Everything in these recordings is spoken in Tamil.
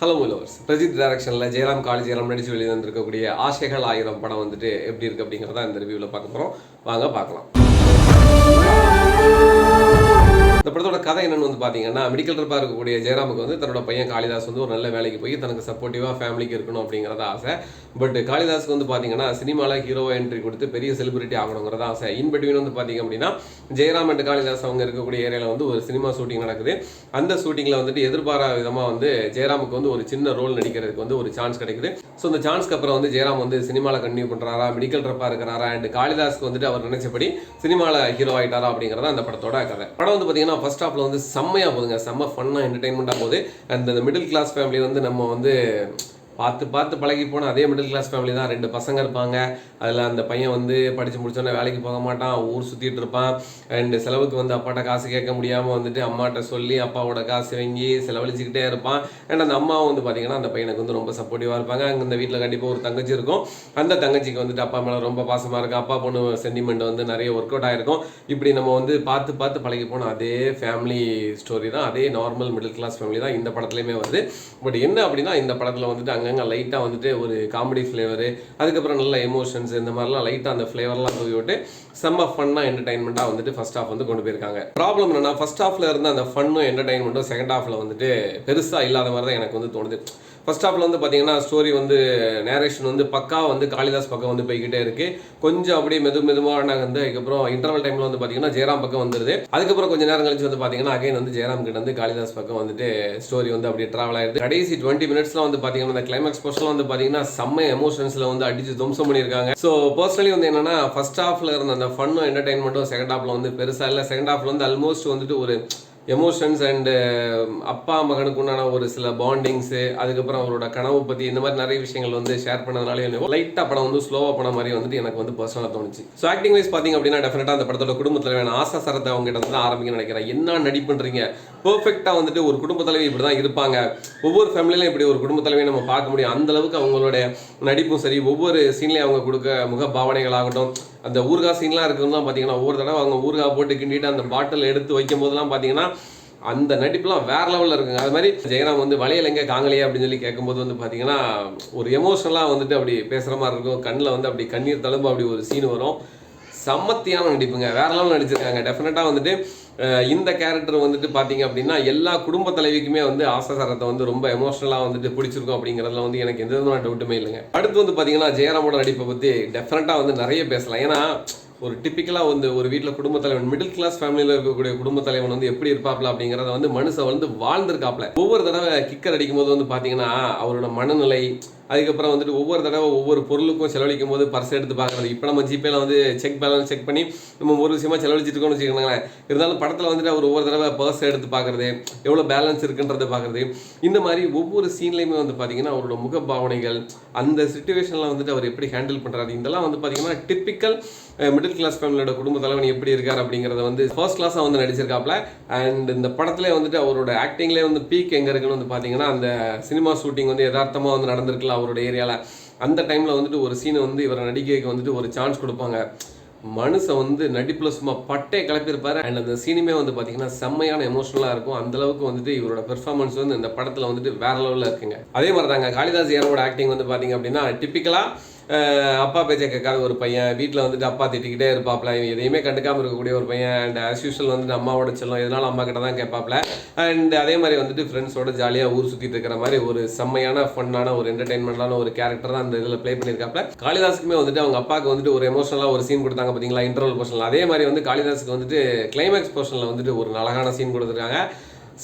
ஹலோ லவர்ஸ், பிரஜித் டைரக்ஷனில் ஜெயராம் காளி ஜெயராம் நடிச்சு வெளியே வந்திருக்கக்கூடிய ஆசைகள் 1000 படம் வந்துட்டு எப்படி இருக்குது அப்படிங்கிறத இந்த ரிவ்யூவில் பார்க்க போகிறோம். வாங்க பார்க்கலாம். இந்த படத்தோட கதை என்னன்னு வந்து பார்த்தீங்கன்னா, மெடிக்கல் ட்ரிப்பாக இருக்கக்கூடிய ஜெயராமுக்கு வந்து தன்னோட பையன் காளிதாஸ் வந்து ஒரு நல்ல வேலைக்கு போய் தனக்கு சப்போர்ட்டிவாக ஃபேமிலிக்கு இருக்கணும் அப்படிங்கிறத ஆசை. பட் காளிதாஸ்க்கு வந்து பார்த்தீங்கன்னா சினிமாவில் ஹீரோவா என்ட்ரி கொடுத்து பெரிய செலிபிரிட்டி ஆகணுங்கிறத ஆசை. இன் பிட்வீன் வந்து பார்த்தீங்க அப்படின்னா ஜெயராம் அண்ட் காளிதாஸ் அவங்க இருக்கக்கூடிய ஏரியாவில் வந்து ஒரு சினிமா ஷூட்டிங் நடக்குது. அந்த ஷூட்டிங்கில் வந்துட்டு எதிர்பாராத விதமாக வந்து ஜெயராமுக்கு வந்து ஒரு சின்ன ரோல் நடிக்கிறதுக்கு வந்து ஒரு சான்ஸ் கிடைக்குது. ஸோ அந்த சான்ஸ்க்கு அப்புறம் வந்து ஜெயராம் வந்து சினிமாவில் கண்டினியூ பண்ணுறாரா, மெடிக்கல் ட்ரிப்பாக இருக்கிறாரா, அண்ட் காளிதாஸ்க்கு வந்துட்டு அவர் நினைச்சபடி சினிமாவில் ஹீரோ ஆகிட்டாரா அப்படிங்கிறத அந்த படத்தோட கதை. படம் வந்து பார்த்தீங்கன்னா ஃபர்ஸ்ட் ஹாஃப்ல வந்து செம்மையாக போகுதுங்க, செம்ம ஃபன்னாக என்டர்டைன்மெண்ட்டாக போகுது. அண்ட் அந்த மிடில் கிளாஸ் ஃபேமிலி வந்து நம்ம வந்து பார்த்து பழகி போனால் அதே மிடில் கிளாஸ் ஃபேமிலி தான். 2 பசங்க இருப்பாங்க. அதில் அந்த பையன் வந்து படித்து முடிச்சோன்னே வேலைக்கு போக மாட்டான், ஊர் சுற்றிட்டு இருப்பான். அண்டு செலவுக்கு வந்து அப்பாட்ட காசு கேட்க முடியாமல் வந்துட்டு அம்மாட்ட சொல்லி அப்பாவோட காசு வாங்கி செலவழிச்சிக்கிட்டே இருப்பான். அண்ட் அந்த அம்மாவும் வந்து பார்த்தீங்கன்னா அந்த பையனுக்கு வந்து ரொம்ப சப்போர்ட்டிவாக இருப்பாங்க. அங்கே இந்த வீட்டில் கண்டிப்பாக ஒரு தங்கச்சி இருக்கும். அந்த தங்கச்சிக்கு வந்துட்டு அப்பா மேலே ரொம்ப பாசமாக இருக்கும். அப்பா பொண்ணு சென்டிமெண்ட் வந்து நிறைய ஒர்க் அவுட் ஆகிருக்கும். இப்படி நம்ம வந்து பார்த்து பழகி போனோம் அதே ஃபேமிலி ஸ்டோரி தான், அதே நார்மல் மிடில் கிளாஸ் ஃபேமிலி தான் இந்த படத்துலையுமே வருது. பட் என்ன அப்படின்னா இந்த படத்தில் வந்துட்டு அங்கங்கே லைட்டாக வந்துட்டு ஒரு காமெடி ஃப்ளேவரு, அதுக்கப்புறம் நல்ல எமோஷன்ஸ், இந்த மாதிரிலாம் லைட்டாக அந்த ஃப்ளேவர்லாம் தூவி விட்டு செம்ம ஃபன்னாக என்டர்டைன்மெண்ட்டாக வந்துட்டு ஃபர்ஸ்ட் ஹாஃப் வந்து கொண்டு போயிருக்காங்க. ப்ராப்ளம் என்னன்னா ஃபர்ஸ்ட் ஹாஃப்ல இருந்த அந்த ஃபன்னும் என்டர்டைன்மெண்ட்டும் செகண்ட் ஹாஃப்ல வந்துட்டு பெருசாக இல்லாத மாதிரி தான் எனக்கு வந்து தோணுது. ஃபர்ஸ்ட் ஹாஃப்ல வந்து பார்த்தீங்கன்னா ஸ்டோரி வந்து நேரேஷன் வந்து பக்கா வந்து காளிதாஸ் பக்கம் வந்து போய்கிட்டே இருக்கு. கொஞ்சம் அப்படியே மெதுவாக வந்து அதுக்கப்புறம் இன்டர்வல் டைம்ல வந்து பார்த்தீங்கன்னா ஜெயராம் பக்கம் வந்துருது. அதுக்கப்புறம் கொஞ்சம் நேரம் கழிச்சு வந்து பார்த்தீங்கன்னா அகைன் வந்து ஜெயராம் கிட்ட வந்து காளிதாஸ் பக்கம் வந்துட்டு ஸ்டோரி வந்து அப்படியே டிராவல் ஆயிடுது. கடைசி 20 மினிட்ஸ்லாம் வந்து பார்த்தீங்கன்னா இந்த கிளைமேக்ஸ் போர்ஷன் வந்து பார்த்தீங்கன்னா செம்ம எமோஷன்ஸ்ல வந்து அடிச்சு தும்சம் பண்ணியிருக்காங்க. ஸோ பர்சனலி வந்து என்னன்னா ஃபர்ஸ்ட் ஹாஃப்ல இருந்த அந்த ஃபன்னும் என்டர்டைன்மெண்ட்டும் செகண்ட் ஹாஃப்ல வந்து பெருசா இல்லை. செகண்ட் ஹாஃப்ல வந்து ஆல்மோஸ்ட் வந்துட்டு ஒரு எமோஷன்ஸ் அண்டு அப்பா மகனுக்கு உண்டான ஒரு சில பாண்டிங்ஸு, அதுக்கப்புறம் அவரோட கனவு பற்றி இந்த மாதிரி நிறைய விஷயங்கள் வந்து ஷேர் பண்ணதுனாலே லைட்டாக படம் வந்து ஸ்லோவாக பண்ண மாதிரி வந்துட்டு எனக்கு வந்து பர்சனலாக தோணுச்சு. ஸோ ஆக்டிங் வைஸ் பார்த்தீங்க அப்படின்னா டெஃபினட்டாக அந்த படத்தோட குடும்பத்தில் வேணும் ஆசா சரத்தை அவங்க கிட்ட வந்து ஆரம்பிக்க நினைக்கிறேன். என்ன நடிப்புன்றீங்க, பெர்ஃபெக்டாக வந்துட்டு ஒரு குடும்ப தலைவி இப்படி தான் இருப்பாங்க. ஒவ்வொரு ஃபேமிலியிலும் இப்படி ஒரு குடும்ப தலைவியை நம்ம பார்க்க முடியும். அந்த அளவுக்கு அவங்களுடைய நடிப்பும் சரி, ஒவ்வொரு சீன்லேயும் அவங்க கொடுக்க முக பாவனைகள் ஆகட்டும், அந்த ஊர்கா சீன்லாம் இருக்குதுலாம் பார்த்தீங்கன்னா ஒவ்வொரு தடவை அவங்க ஊர்கா போட்டு கிண்டிட்டு அந்த பாட்டில் எடுத்து வைக்கும் போதெல்லாம் பார்த்தீங்கன்னா அந்த நடிப்புலாம் வேற லெவலில் இருக்குங்க. அது மாதிரி ஜெயராம் வந்து வளையல் எங்கே காங்கலையே அப்படின்னு சொல்லி கேட்கும்போது வந்து பார்த்தீங்கன்னா ஒரு எமோஷனலாக வந்துட்டு அப்படி பேசுகிற மாதிரி இருக்கும். கண்ணில் வந்து அப்படி கண்ணீர் தழும்பு அப்படி ஒரு சீன் வரும். சம்மத்தியான நடிப்புங்க, வேற லெவலில் நடிச்சிருக்காங்க. டெஃபினட்டாக வந்துட்டு இந்த கேரக்டர் வந்துட்டு பார்த்தீங்க அப்படின்னா எல்லா குடும்ப தலைவிக்குமே வந்து ஆசாசரத்தை வந்து ரொம்ப எமோஷனலாக வந்துட்டு பிடிச்சிருக்கும் அப்படிங்கிறதுல வந்து எனக்கு எந்த விதமான டவுட்டுமே இல்லைங்க. அடுத்து வந்து பார்த்தீங்கன்னா ஜெயராமோட நடிப்பை பற்றி டெஃபினட்டாக வந்து நிறைய பேசலாம். ஏன்னா ஒரு டிப்பிக்கலாக வந்து ஒரு வீட்டில் குடும்ப தலைவன் மிடில் கிளாஸ் ஃபேமிலியில் இருக்கக்கூடிய குடும்ப தலைவன் வந்து எப்படி இருப்பாப்ல அப்படிங்கிறத வந்து மனுஷன் வந்து வாழ்ந்திருக்காப்ல. ஒவ்வொரு தடவை கிக்கர் அடிக்கும் போது வந்து பார்த்தீங்கன்னா அவரோட மனநிலை, அதுக்கப்புறம் வந்துட்டு ஒவ்வொரு தடவை ஒவ்வொரு பொருளுக்கும் செலவழிக்கும் போது பர்ஸ் எடுத்து பார்க்குறது. இப்போ நம்ம ஜிபேல வந்து செக் பேலன்ஸ் செக் பண்ணி நம்ம ஒரு விஷயமா செலவழிச்சிட்டு இருக்கோம்னு வச்சுக்கோங்களேன். இருந்தாலும் படத்தில் வந்துட்டு அவர் ஒவ்வொரு தடவை பர்ஸ் எடுத்து பார்க்குறது, எவ்வளோ பேலன்ஸ் இருக்குன்றதை பார்க்குறது, இந்த மாதிரி ஒவ்வொரு சீன்லையுமே வந்து பார்த்தீங்கன்னா அவரோட முக பாவனைகள், அந்த சிச்சுவேஷனில் வந்துட்டு அவர் எப்படி ஹேண்டில் பண்ணுறாரு, இதெல்லாம் வந்து பார்த்தீங்கன்னா டிப்பிக்கல் மிடில் கிளாஸ் ஃபேமிலியோட குடும்ப தலைவன் எப்படி இருக்கார் அப்படிங்கிறத வந்து ஃபர்ஸ்ட் கிளாஸாக வந்து நடிச்சிருக்காப்ல. அண்ட் இந்த படத்துல வந்துட்டு அவரோட ஆக்டிங்லேயே வந்து பீக் எங்கே இருக்குன்னு வந்து பார்த்தீங்கன்னா அந்த சினிமா ஷூட்டிங் வந்து யதார்த்தமாக வந்து நடந்திருக்கலாம் அவரோட ஏரியாவில். அந்த டைமில் வந்துட்டு ஒரு சீனை வந்து இவரை நடிகைக்கு வந்துட்டு ஒரு சான்ஸ் கொடுப்பாங்க. மனுஷன் வந்து நடிப்பில் சும்மா பட்டே கிளப்பியிருப்பாரு. அண்ட் அந்த சீனுமே வந்து பார்த்தீங்கன்னா செம்மையான எமோஷனலாக இருக்கும். அந்த அளவுக்கு வந்துட்டு இவரோட பெர்ஃபார்மன்ஸ் வந்து இந்த படத்தில் வந்துட்டு வேற லெவலில் இருக்குங்க. அதே மாதிரி தாங்க காளிதாஸ் ஜெயராமோட ஆக்டிங் வந்து பார்த்தீங்க அப்படின்னா டிப்பிக்கலாக அப்பா பேச்சை கேட்காத ஒரு பையன், வீட்டில் வந்துட்டு அப்பா திட்டிக்கிட்டே இருப்பாப்ல, எதையுமே கண்டுக்காமல் இருக்கக்கூடிய ஒரு பையன். அண்ட் ஆஸ் யூஷுவல் வந்துட்டு அம்மாவோட செல்லம் எதனாலும் அம்மா கிட்ட தான் கேட்பாப்ல. அண்ட் அதே மாதிரி வந்துட்டு ஃப்ரெண்ட்ஸோட ஜாலியாக ஊர் சுற்றிட்டு இருக்கிற மாதிரி ஒரு செம்மையான ஃபன்னான ஒரு என்டர்டைன்மெண்டான ஒரு கேரக்டர் தான் அந்த இதில் ப்ளே பண்ணியிருக்காப்ல. காளிதாஸுக்குமே வந்துட்டு அவங்க அப்பாவுக்கு வந்துட்டு ஒரு எமோஷனலாக ஒரு சீன் கொடுத்தாங்க பார்த்தீங்களா இன்டர்வல் போர்ஷனில். அதே மாதிரி வந்து காளிதாஸுக்கு வந்துட்டு கிளைமேக்ஸ் போர்ஷனில் வந்துட்டு ஒரு அழகான சீன் கொடுத்துருக்காங்க.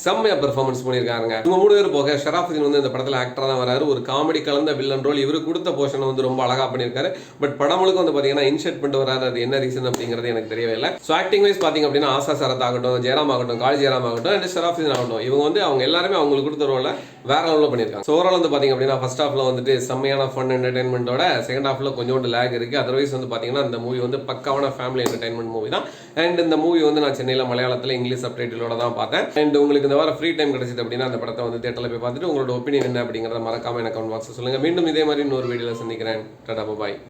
செம்மையா பெர்ஃபார்மன்ஸ் பண்ணியிருக்காங்க. இவங்க 3 பேர் போக ஷராஃபுதீன் வந்து இந்த படத்தில் ஆக்டராக தான் வராரு. ஒரு காமெடி கலந்த வில்லன் ரோல் இவரு கொடுத்த போர்ஷனை வந்து ரொம்ப அழகாக பண்ணியிருக்காரு. பட் படம் முழுக்க வந்து பார்த்தீங்கன்னா இன்ஷர்ட் பண்ணிட்டு வராரு. அது என்ன ரீசன் அப்படிங்கிறது எனக்கு தெரியவே இல்லை. ஸோ ஆக்டிங் வைஸ் பார்த்தீங்க அப்படின்னா ஆசா சரத் ஆகட்டும், ஜெயராம் ஆகட்டும், காளி ஜெயராம் ஆகட்டும், அண்ட் ஷராஃபுதீன் ஆகட்டும், இவங்க வந்து அவங்க எல்லாருமே அவங்களுக்கு கொடுத்த ரோலை வேற லெவலில் பண்ணியிருக்காங்க. ஸோ ஓவரால் வந்து பார்த்தீங்க அப்படின்னா ஃபர்ஸ்ட் ஹாஃப்ல வந்துட்டு செம்மையான ஃபன் என்டர்டைன்மெண்ட்டோட செகண்ட் ஹாஃப்ல கொஞ்சோண்டு லேக் இருக்கு. அதர்வைஸ் வந்து பார்த்தீங்கன்னா இந்த மூவி வந்து பக்காவான ஃபேமிலி என்டர்டைன்மெண்ட் மூவி தான். அண்ட் இந்த மூவி வந்து நான் சென்னையில் மலையாளத்தில் இங்கிலீஷ் சப்டைட்டிலோட தான் பார்த்தேன். அண்ட் உங்களுக்கு இந்த வாரம் ஃப்ரீ டைம் கிடைச்சது அப்படின்னா அந்த படத்தை வந்து தியேட்டரில் போய் பார்த்துட்டு உங்களோட ஒப்பீனியன் என்ன அப்படிங்கிறத மறக்காம எனக்கு கமெண்ட் பாக்ஸில் சொல்லுங்கள். மீண்டும் இதே மாதிரி இன்னொரு வீடியோவில் சந்திக்கிறேன். டாடா பாய்.